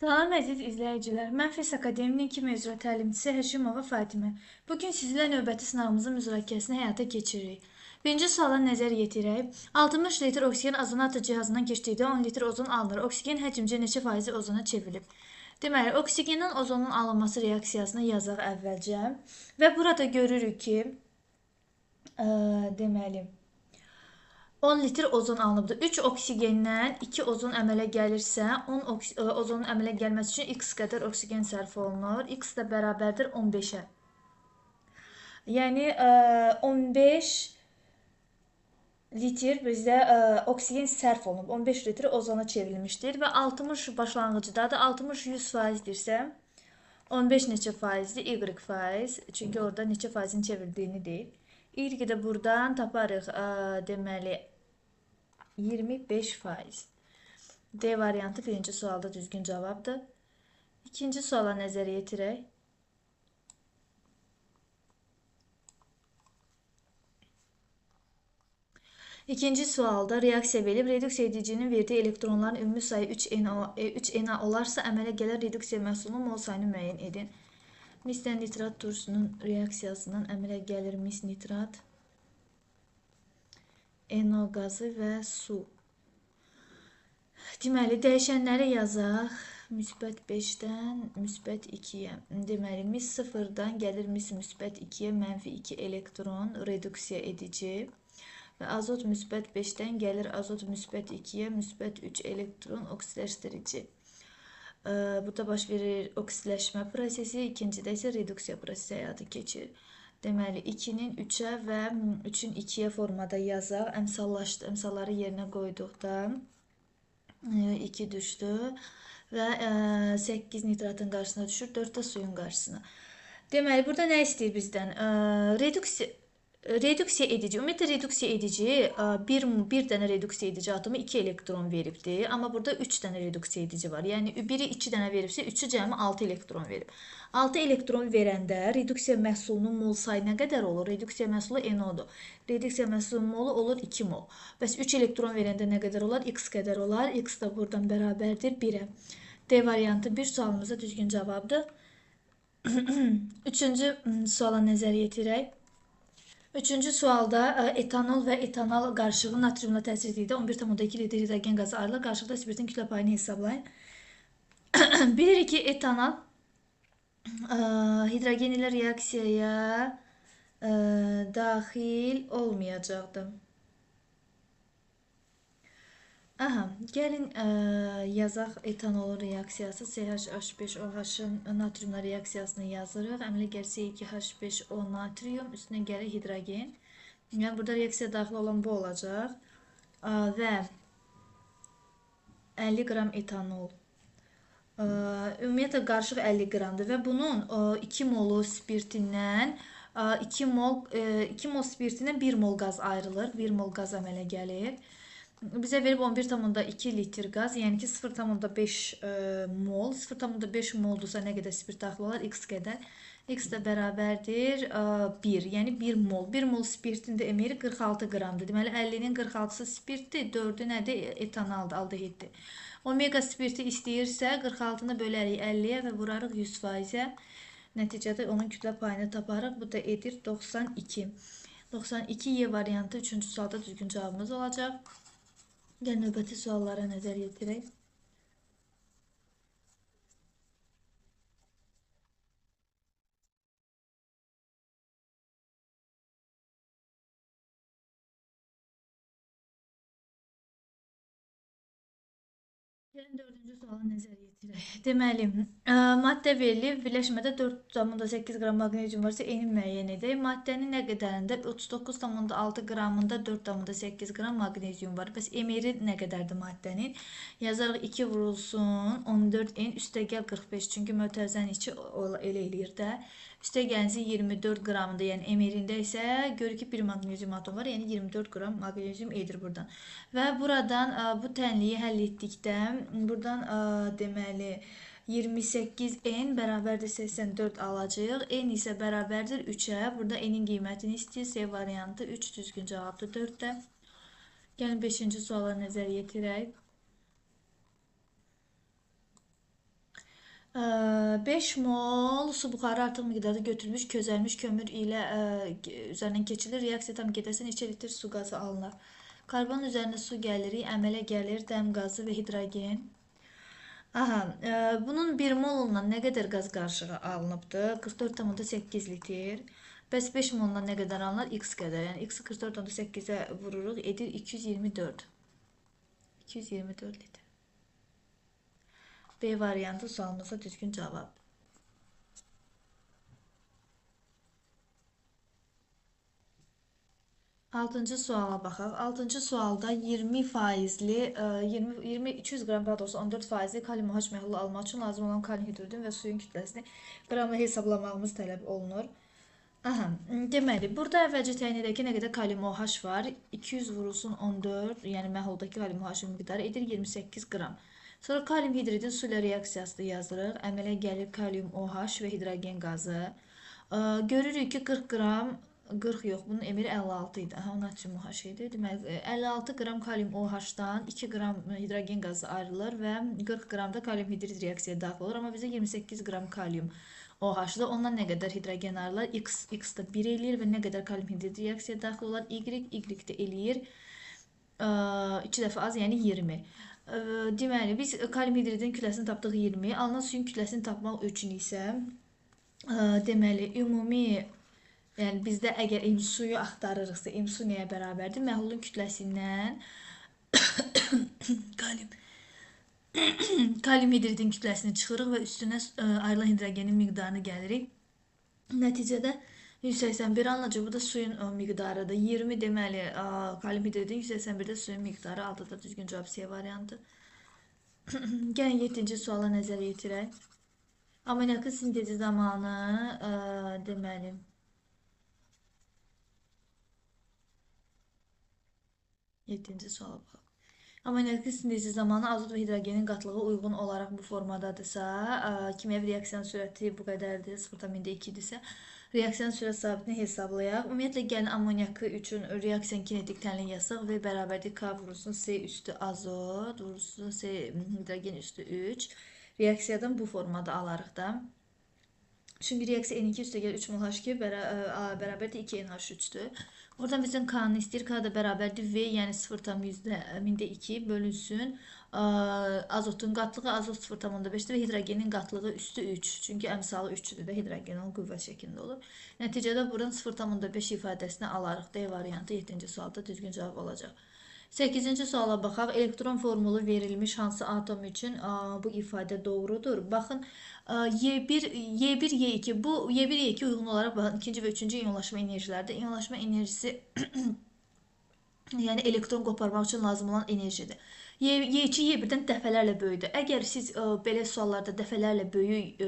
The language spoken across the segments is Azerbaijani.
Salam əziz izləyicilər, mən Fes Akademinin 2 mövzu təlimçisi Həşimova Fatimə. Bugün sizinlə növbəti sınavımızın müzakirəsini həyata keçiririk. Birinci suala nəzər yetirək. 60 litr oksigen ozonator cihazından keçdikdə 10 litr ozon alınır. Oksigen həcmcə neçə faizi ozona çevrilib? Deməli, oksigendən ozonun alınması reaksiyasını yazaq əvvəlcə. Və burada görürük ki, deməli, 10 litr ozon alınıbdır. 3 oksigendən 2 ozon əmələ gəlirsə, 10 ozonun əmələ gəlməsi üçün x qədər oksigen sərf olunur. X də bərabərdir 15-ə. Yəni 15 litr bizdə oksigen sərf olunub. 15 litr ozona çevrilmişdir və 60 başlanğıcdadır. 60-100%dirsə 15 neçə faizdir? Y faiz. Çünki orada neçə faizin çevrildiyini deyil. Y də buradan taparıq. Deməli 25%. D variantı birinci sualda düzgün cavabdır. İkinci suala nəzər yetirək. İkinci sualda reaksiya verib, reduksiya edicinin verdiyi elektronların ümumi sayı 3Na olarsa əmələ gələn reduksiya məhsulunun mol sayını müəyyən edin. Mislə nitrat turşunun reaksiyasından əmələ gəlir mis nitrat, NO qazı və su. Deməli, dəyişənləri yazaq. Müsbət 5-dən müsbət 2-yə. Deməli, mis 0-dan gəlir mis müsbət 2-yə, mənfi 2 elektron reduksiya edici. Və azot müsbət 5-dən gəlir azot müsbət 2-yə, müsbət 3 elektron oksidləşdirici. Bu da baş verir oksidləşmə prosesi, ikincidə isə reduksiya prosesi həyata keçirir. Deməli, 2-nin 3-ə və 3-ün 2-yə formada yazaq. Əmsalları yerinə qoyduqda 2 düşdü və 8 nitratın qarşısına düşür, 4 də suyun qarşısına. Deməli, burada nə istəyir bizdən? Reduksiya edici. Ümumiyyətlə, reduksiya edici bir dənə reduksiya edici atomu 2 elektron veribdir. Amma burada 3 dənə reduksiya edici var. Yəni, biri 2 dənə veribsə, 3-ü cəmi 6 elektron verib. 6 elektron verəndə reduksiya məhsulunun mol sayı nə qədər olur? Reduksiya məhsulu NO-dur. Reduksiya məhsulunun molu olur 2 mol. Bəs 3 elektron verəndə nə qədər olar? X qədər olar. X da buradan bərabərdir 1-ə. D variantı bir sualımıza düzgün cavabdır. Üçüncü suala nəzər yetirək. Üçüncü sualda etanol və etanol qarışığı natriumla təsir etdikdə 11,2 litr hidrogen qazı ayrılır. Qarışıqda spiritin kütlə payını hesablayın. Bilirik ki, etanol hidrogen ilə reaksiyaya daxil olmayacaqdır. Gəlin yazaq etanolun reaksiyası CH5OH-ın natriumla reaksiyasını yazırıq. Əmələ gəlsə 2H5O natrium, üstünə gəlir hidrogen. Yəni, burada reaksiya daxil olan bu olacaq. Və 50 qram etanol. Ümumiyyətlə, qarışıq 50 qramdır və bunun 2 molu spirtindən 2 mol spirtindən 1 mol qaz ayrılır. 1 mol qaz əmələ gəlir. Bizə verib 11,2 litr qaz, yəni ki 0,5 mol. 0,5 moldursa nə qədər spirt daxil olar? X qədər. X də bərabərdir 1, yəni 1 mol. 1 mol spirtin də emiri 46 qramdır. Deməli, 50-nin 46-sı spirtdir, 4-ü nədir? Etanaldır, aldehiddir. Omega spirti istəyirsə 46-nı bölərik 50-yə və vurarıq 100%-ə. Nəticədə onun kütlə payını taparıq. Bu da edir 92. 92 Y variantı 3-cü sualda düzgün cavabımız olacaq. Gəl növbəti suallara nəzər yetirək. Gəlin dördüncü suala nəzər yetirək. Deməli, maddə verilib, birləşmədə 4,8 qram maqnezium varsa, eni müəyyən edək. Maddənin nə qədərində 39,6 qramında 4,8 qram maqnezium var. Bəs emiri nə qədərdir maddənin? Yazarıq 2 vurulsun 14 en üstə gəl 45. Çünki mötərizənin içi elə eləyir də. Üstə gəlisi 24 qramdır. Yəni emirində isə görür ki, bir maqnezium atom var. Yəni 24 qram maqnezium edir buradan. Və buradan bu tənliyi həll etdikdə buradan deməli 28 n bərabərdir 84 alacağıq. N isə bərabərdir 3-ə. Burada n-in qiymətini istəyir. C variantı 3 düzgün cavabdır 4-də. Gəlin 5-ci suala nəzər yetirək. 5 mol su buxarı artıq miqdarda götürülmüş közəlmiş kömür ilə üzərindən keçilir. Reaksiya tam gedərsə neçə litr su qazı alınır? Karbon üzərinə su gəlirik, əmələ gəlir, dəm qazı və hidrogen. Aha, bunun 1 molundan nə qədər qaz qarışığı alınıbdı? 44,8 litr. Bəs 5 molundan nə qədər alınır? X qədər. Yəni X-i 44,8-ə vururuq, edir 224. 224 litr. B variantı sualımıza düzgün cavab. 6-cı suala baxaq. 6-cı sualda 20 faizli 20 200 qram, daha doğrusu 14 faizli kalium OH məhlulu almaq üçün lazım olan kalium hidrodin və suyun kütləsini qramla hesablamağımız tələb olunur. Aha, deməli, burada əvvəlcə təyin edək ki, nə qədər kalium OH var? 200 vurulsun 14, yəni məhuldakı kalium OH-ın miqdarı edir 28 qram. Sonra kalium hidridin su ilə reaksiyasını yazırıq. Əmələ gəlir kalium OH və hidrogen qazı. Görürük ki 40 qram 40 yox, bunun emiri 56 idi. Aha, natrium OH idi. Deməli, 56 qram kalium OH-dan 2 qram hidrogen qazı ayrılır və 40 qram da kalium hidrid reaksiyaya daxil olur. Amma bizə 28 qram kalium OH-da ondan nə qədər hidrogen ayrılır? X da 1 eləyir və nə qədər kalium hidrid reaksiyaya daxil olar? Y də eləyir 2 dəfə az, yəni 20. Deməli, biz kalium hidridin kütləsini tapdıq 20. Alınan suyun kütləsini tapmaq üçün isə deməli, ümumi yəni bizdə əgər suyu axtarırıqsa, su nəyə bərabərdir? Məhlulun kütləsindən kalium hidridin kütləsini çıxırıq və üstünə ayrılan hidrogenin miqdarını gəlirik. Nəticədə 181 alınacaq. Bu da suyun miqdarıdır. 20 deməli kalium hidridin, 181-də suyun miqdarı. Aldı da düzgün cavab C variantı. Gəlin 7-ci suala nəzər yetirək. Amoniakın sintezi zamanı deməli 7-ci suala baxaq. Amoniakın sintezi zamanı azot və hidrogenin qatlığı uyğun olaraq bu formadadırsa, kimyəvi reaksiyanın sürəti bu qədərdir, 0,2-dirsə, reaksiyanın sürət sabitini hesablayaq. Ümumiyyətlə, gəlin amoniakı üçün reaksiyanın kinetik tənliyi yazsaq və bərabərdir K vurulsun C üstü azot, vurulsun C hidrogen üstü 3. Reaksiyadan bu formada alarıq da. Çünki reaksiya N2 üstə gəlir 3 mol H2 bərabərdir 2 NH3-dür. Oradan bizdən K-nı istəyir. K da bərabərdir V, yəni 0,2 bölünsün. Azotun qatlığı azot 0,5-dir və hidrogenin qatlığı üstü 3. Çünki əmsalı 3-dür də hidrogenin qüvvət şəklində olur. Nəticədə buradan 0,5 ifadəsini alarıq. D variantı 7-ci sualda düzgün cavab olacaq. 8-ci suala baxaq. Elektron formulu verilmiş hansı atom üçün bu ifadə doğrudur? Baxın, Y1, Y2. Bu Y1, Y2 uyğun olaraq baxın, ikinci və üçüncü iyonlaşma enerjilərdir. İyonlaşma enerjisi yəni elektron qoparmaq üçün lazım olan enerjidir. Y2 Y1-dən dəfələrlə böyükdür. Əgər siz belə suallarda dəfələrlə böyük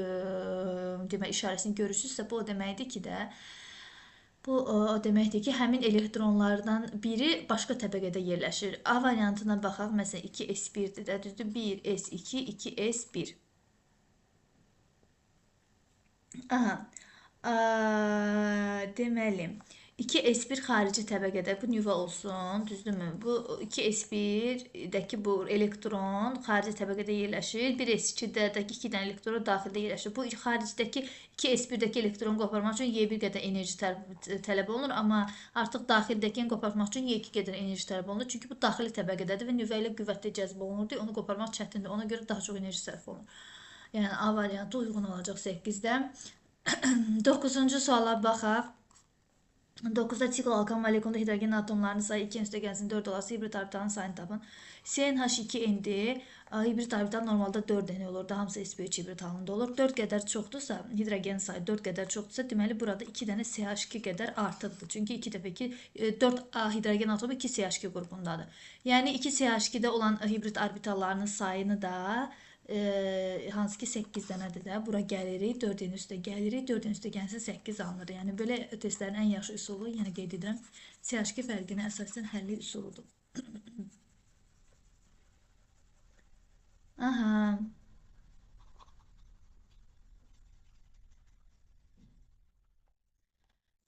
demək işarəsini görürsünüzsə, bu o deməkdir ki də bu o deməkdir ki, həmin elektronlardan biri başqa təbəqədə yerləşir. A variantına baxaq. Məsələn, 2s1-dir də, düzdür? 1s2, 2s1. Aha. Deməli, 2s1 xarici təbəqədə, bu nüvə olsun, düzdürmü? Bu 2s1-dəki bu elektron xarici təbəqədə yerləşir. 1s2-dəki 2 dənə elektron daxildə yerləşir. Bu xaricdəki 2s1-dəki elektron qoparmaq üçün Y1 qədər enerji tələb olunur, amma artıq daxildəkini qoparmaq üçün Y2 qədər enerji tələb olunur. Çünki bu daxili təbəqədədir və nüvə ilə qüvvətli cəzb olunur. Onu qoparmaq çətindir. Ona görə daha çox enerji sərf olunur. Yəni A variantı uyğun olacaq 8-də. 9-cu suala baxaq. 9-da sikl alkan molekulunda hidrogen atomlarının sayı 2 üstə gəlsin 4 olası hibrid orbitalın sayını tapın. CnH2n-dir. Hibrid orbital normalda 4 dənə olur. Da hamısı sp3 hibrid halında olur. 4 qədər çoxdursa, hidrogen sayı 4 qədər çoxdursa, deməli burada 2 dənə CH2 qədər artıqdır. Çünki 2 dəfə 2 4 hidrogen atomu 2 CH2 qrupundadır. Yəni 2 CH2-də olan hibrid orbitallarının sayını da hansı ki 8 dənədir də. Bura gəlirik, 4-ün üstə gəlirik, 4-ün üstə gəlsin 8 alınır. Yəni belə testlərin ən yaxşı üsulu, yəni qeyd edirəm, CH2 fərqinə əsasən həlli üsuludur. Aha.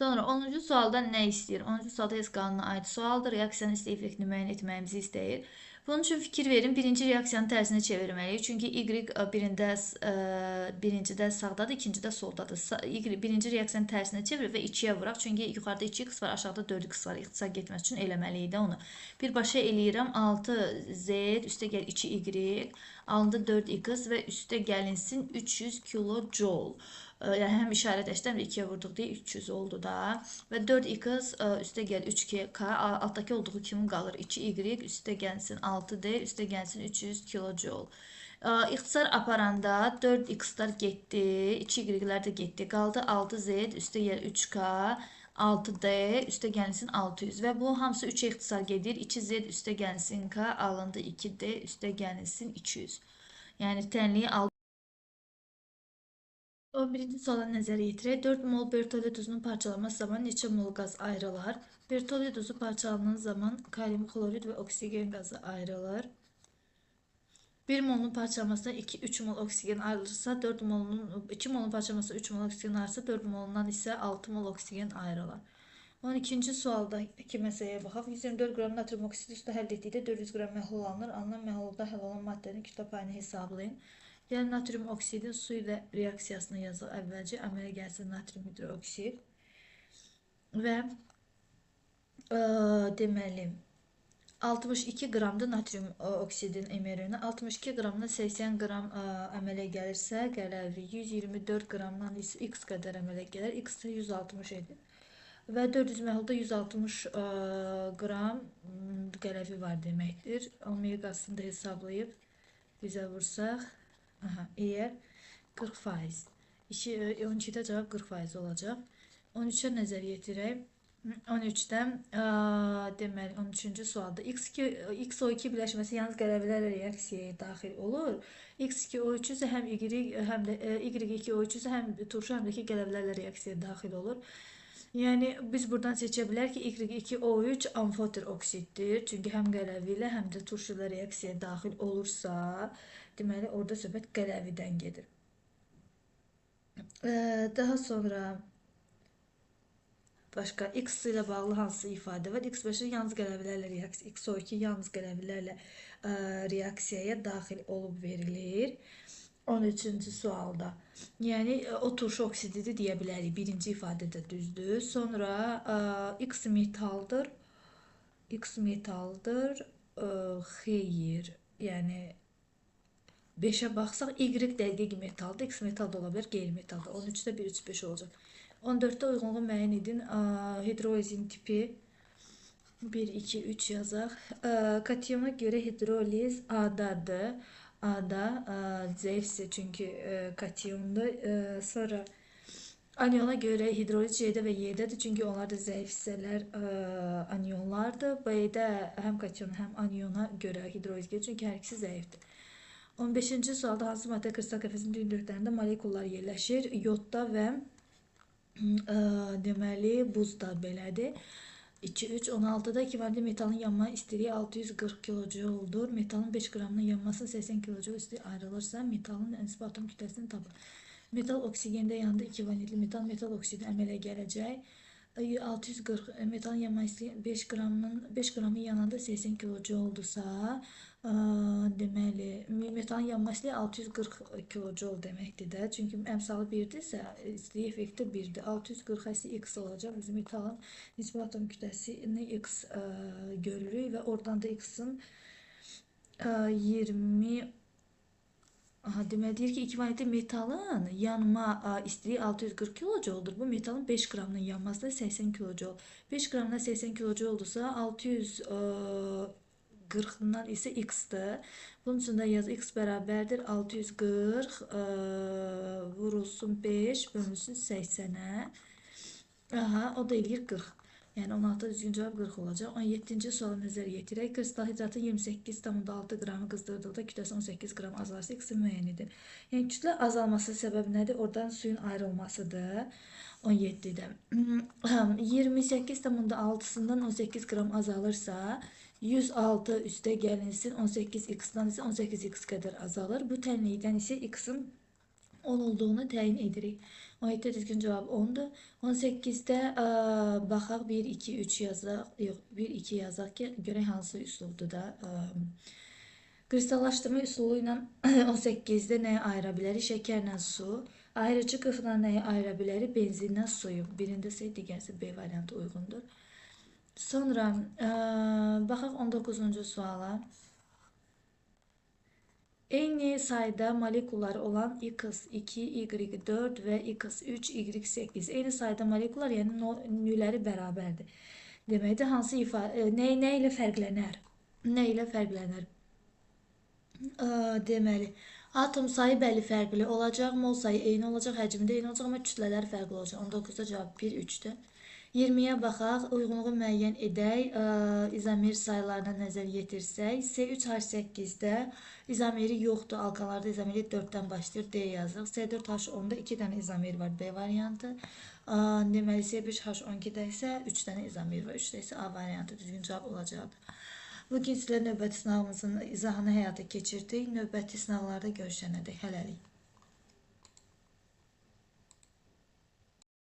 Sonra 10-cu sualda nə istəyir? 10-cu sualda HES qanununa aid sualdır. Reaksiyanın isti effektini müəyyən etməyimizi istəyir. Bunun üçün fikir verin, birinci reaksiyanı tərsinə çevirməliyik. Çünki y birincidə sağdadır, ikincidə soldadır. Birinci reaksiyanı tərsinə çevir və 2-yə vuraq. Çünki yuxarıda 2x var, aşağıda 4x var. İxtisar getməsi üçün eləməliyik də onu. Birbaşa eləyirəm. 6z üstə gəl 2y, alındı 4x və üstə gəlinsin 300 kilojoule. Yəni həm işarət əşdən 2-yə vurduq deyə 300 oldu da. Və 4x üstə gəl 3k, altdakı olduğu kimi qalır. 2y üstə gəlsin 6d, üstə gəlsin 300 kilojoule. İxtisar aparanda 4x-lar getdi, 2y-lər də getdi. Qaldı 6z üstə gəl 3k, 6d üstə gəlsin 600 və bu hamısı 3 ixtisar gedir. 2z üstə gəlsin k, alındı 2d üstə gəlsin 200. Yəni tənliyi 11-ci suala nəzər yetirək. 4 mol bertolli duzunun parçalanması zamanı neçə mol qaz ayrılar? Bertolli duzu parçalanan zaman kalium klorid və oksigen qazı ayrılır. 1 molun parçalanmasına 3 mol oksigen ayrılırsa, 2 molun parçalanmasına 3 mol oksigen ayrılırsa, 4 molundan isə 6 mol oksigen ayrılır. 12-ci sualdakı məsələyə baxaq. 124 qram natrium oksidi suda həll etdikdə 400 qram məhlul alınır. Alınan məhlulda həll olan maddənin kütlə payını hesablayın. Yəni natrium oksidin su ilə reaksiyasını yazıq əvvəlcə. Əmələ gəlsin natrium hidroksid. Və deməli 62 qramdır natrium oksidin mRNA. 62 qramdan 80 qram əmələ gəlirsə, qələvi 124 qramdan isə x qədər əmələ gəlir. X isə 160 edir. Və 400 məhlulda 160 qram qələvi var deməkdir. Omeqasını da hesablayıb bizə vursaq, eğer 40%. 12'də cevap 40% olacaq. 13'ə nəzər yetirək. 13'dən deməli 13-cü sualda XO2 biləşməsi yalnız qələvilərlə reaksiyaya daxil olur. X2O3 isə həm həm də Y2O3 isə həm turşu həm də ki qələvilərlə reaksiyaya daxil olur. Yəni biz buradan seçə bilər ki, Y2O3 amfoter oksiddir. Çünki həm qələvi ilə həm də turşu ilə reaksiyaya daxil olursa, deməli orada söhbət qələvidən gedir. Daha sonra başqa X ilə bağlı hansı ifadə var? X5 yalnız qələvilərlə reaksiya, XO2 yalnız qələvilərlə reaksiyaya daxil olub verilir. 13-cü sualda. Yəni o turşu oksididir deyə bilərik. Birinci ifadə də düzdür. Sonra X metaldır. X metaldır. Xeyr. Yəni 5'ə baxsaq Y dəqiq metaldır. X metal da ola bilər, qeyri-metal da. 13'də 1, 3, 5 olacaq. 14'də uyğunluğu müəyyən edin. Hidrolizin tipi 1, 2, 3 yazaq. Katiyona görə hidroliz A'dadır. A'da zəifsə çünki katiyondur. Sonra anyona görə hidroliz C'də və Y'dədir. Çünki onlar da zəif hissələr anyonlardır. B'də həm katiyona həm anyona görə hidroliz gedir. Çünki hər ikisi zəifdir. 15-ci sualda hansı maddə kristal qəfəsinin düyün dörtlərində molekullar yerləşir? Yodda və deməli buzda belədir. 2, 3, 16'da ekvivalentli metalın yanma istiliği 640 kilojoule'dur. Metalın 5 gramının yanması 80 kilojoule istilik ayrılırsa metalın nisbi atom kütlesini tapın. Metal oksigende yanında ekvivalentli metal oksidi əmələ gələcək. 640 metalın yanma istiliği 5 gramın yanında 80 kilojoule'dursa deməli metalın yanma istiliği 640 kilojoule deməkdir də. Çünki əmsalı 1'dirsə istiliği effekti 1'dir. 640 əsi x olacaq. Biz metalın nisbi atom kütləsini x görürük və oradan da x'ın 20 demək deyir ki, ekvivalentli metalın yanma istiliği 640 kilojoule'dur. Bu metalın 5 gramının yanması da 80 kilojoule. 5 gramdan 80 kilojoule olursa 640'dan ise x'dir. Bunun üçün də yaz x bərabərdir 640 vurulsun 5 bölünsün 80'ə. O da eləyir 40. Yəni 16 düzgün cavab 40 olacaq. 17-ci suala nəzər yetirək. Kristal hidratın 28,6 qramı qızdırdıqda kütləsi 18 qram azalırsa x-i müəyyən edin. Yəni kütlə azalması səbəbi nədir? Oradan suyun ayrılmasıdır. 17'də. 28,6'sından 18 qram azalırsa 106 üstə gəlinsin 18x-dan isə 18x qədər azalır. Bu tənlikdən isə x-in 10 olduğunu təyin edirik. 17 düzgün cavab 10'dur. 18'də baxaq 1 2 3 yazaq. Yox, 1 2 yazaq ki, görək hansı üslubdur da. Kristallaşdırma üsulu ilə 18'də nəyi ayıra bilərik? Şəkərlə su. Ayrıcı qıfla nəyi ayıra bilərik? Benzinlə suyu. Birində C, digərisi B variantı uyğundur. Sonra baxaq 19-cu suala. Eyni sayda molekulları olan X2, Y4 və X3, Y8. Eyni sayda molekullar, yəni nüləri bərabərdir. Deməkdir, hansı nə ilə fərqlənər? Nə ilə fərqlənər? Deməli, atom sayı bəli fərqli olacaq, mol sayı eyni olacaq, həcmi də eyni olacaq, amma kütlələri fərqli olacaq. 19-da cavab 1, 3-dür. 20'ye baxaq, uyğunluğu müəyyən edək, izomer sayılarına nəzər yetirsək, C3H8-də izomeri yoxdur, alkanlarda izomeri 4-dən başlayır, D yazıq. C4H10-da 2 dənə izomer var, B variantı. Deməli, C5H12-də isə 3 dənə izomer var, 3-də isə A variantı düzgün cavab olacaqdır. Bugün sizlə növbəti sınavımızın izahını həyata keçirdik. Növbəti sınavlarda görüşənədək hələlik.